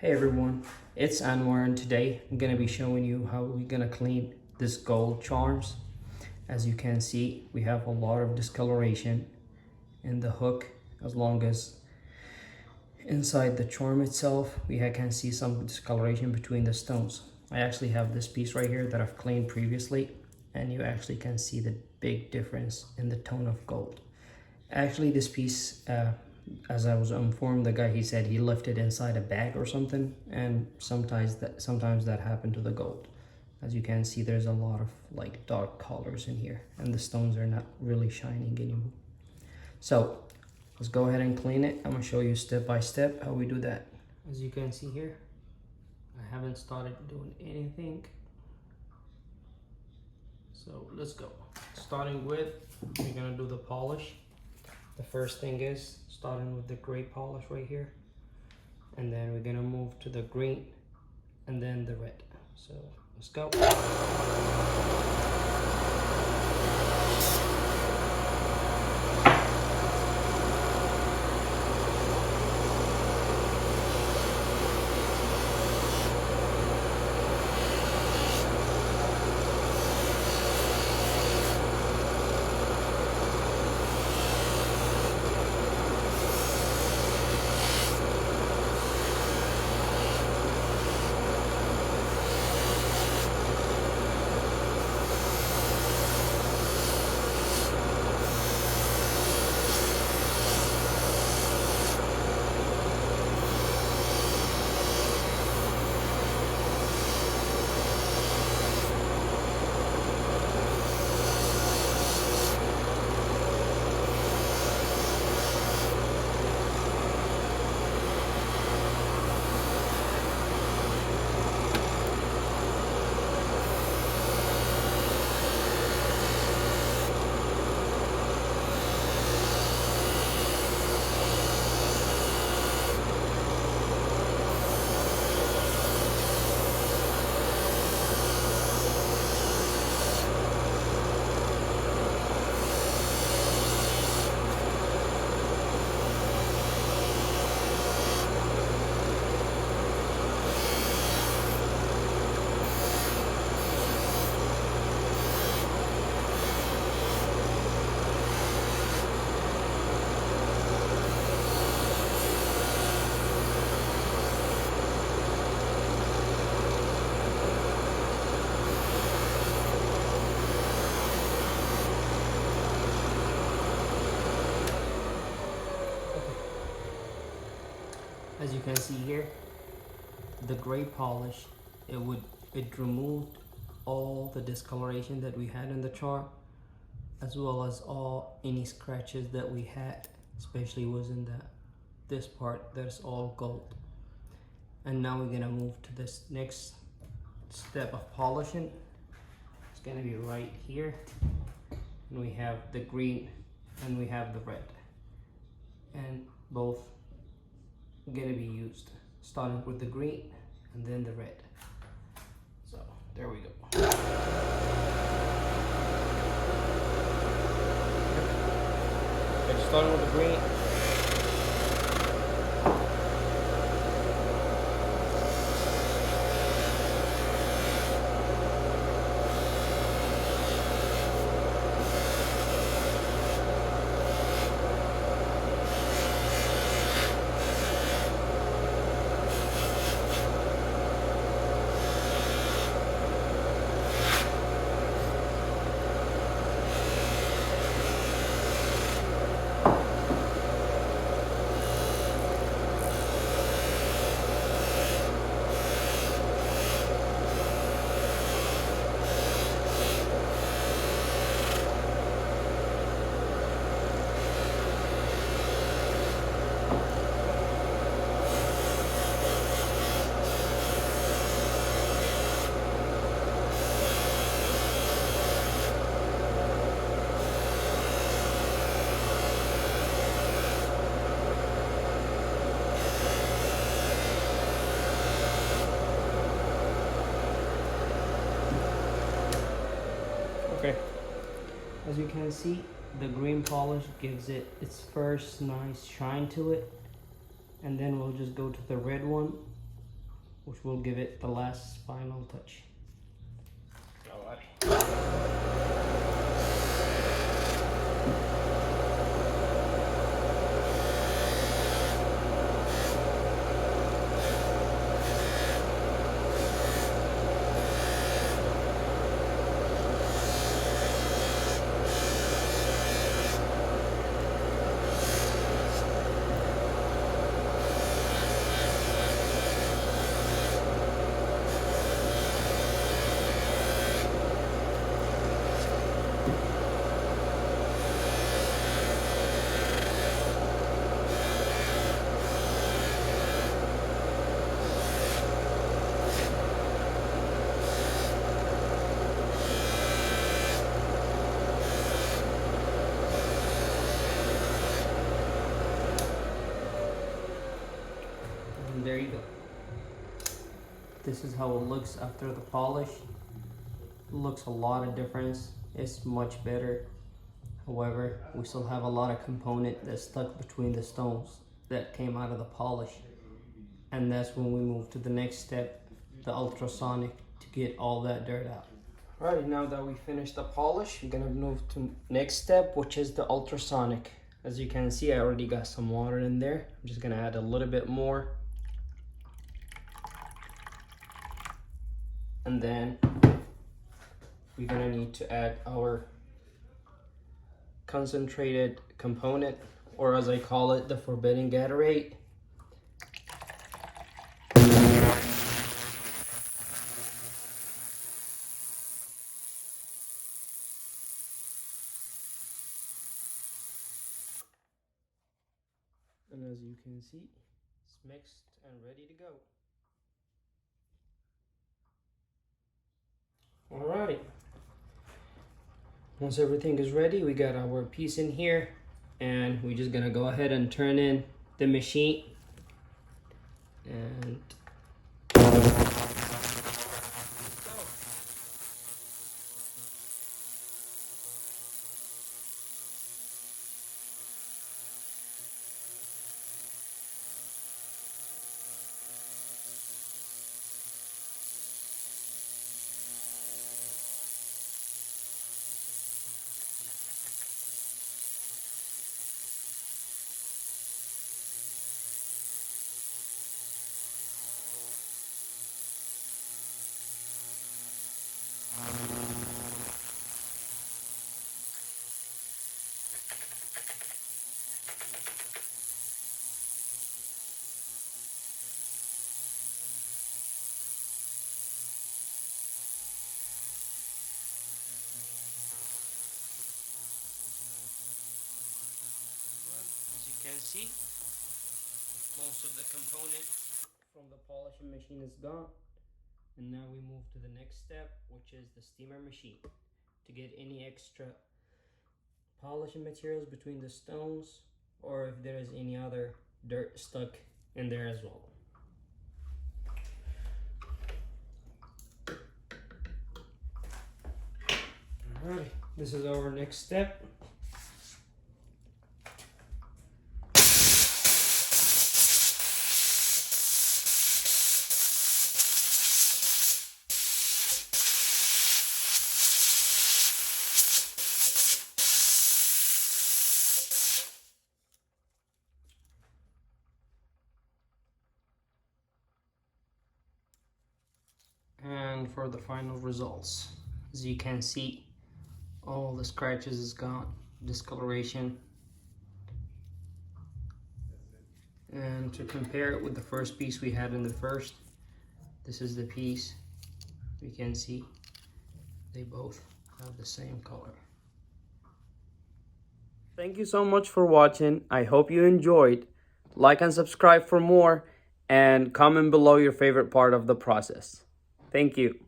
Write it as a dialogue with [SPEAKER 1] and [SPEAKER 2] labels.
[SPEAKER 1] Hey everyone, it's Anwar and today I'm gonna be showing you how we're gonna clean this gold charms. As you can see, we have a lot of discoloration in the hook, as long as inside the charm itself we can see some discoloration between the stones. I actually have this piece right here that I've cleaned previously, and you actually can see the big difference in the tone of gold. Actually, this piece, as I was informed, the guy, he said he left it inside a bag or something, and sometimes that happened to the gold. As you can see, there's a lot of like dark colors in here, and the stones are not really shining anymore. So let's go ahead and clean it. I'm gonna show you step by step how we do that. As you can see here, I haven't started doing anything. So let's go. Starting with, we're gonna do the polish. The first thing is starting with the gray polish right here, and then we're gonna move to the green and then the red. So let's go. As you can see here, the gray polish, it removed all the discoloration that we had in the charm, as well as any scratches that we had, especially was in this part that's all gold. And now we're gonna move to this next step of polishing. It's gonna be right here, and we have the green and we have the red, and both gonna be used, starting with the green and then the red. So there we go. Okay, starting with the green. Okay, as you can see, the green polish gives it its first nice shine to it, and then we'll just go to the red one which will give it the last final touch. And there you go. This is how it looks after the polish. It looks a lot of difference. It's much better. However, we still have a lot of component that's stuck between the stones that came out of the polish. And that's when we move to the next step, the ultrasonic, to get all that dirt out. Alright, now that we finished the polish, we're gonna move to next step, which is the ultrasonic. As you can see, I already got some water in there. I'm just gonna add a little bit more. And then we're gonna need to add our concentrated component, or as I call it, the Forbidden Gatorade. And as you can see, it's mixed and ready to go. Alright. Once everything is ready, we got our piece in here, and we're just gonna go ahead and turn in the machine. And as you can see, most of the component from the polishing machine is gone. And now we move to the next step, which is the steamer machine, to get any extra polishing materials between the stones, or if there is any other dirt stuck in there as well. Alright, this is our next step. And for the final results, as you can see, all the scratches is gone, discoloration. And to compare it with the first piece we had in the first, this is the piece. You can see they both have the same color. Thank you so much for watching. I hope you enjoyed. Like and subscribe for more, and comment below your favorite part of the process. Thank you.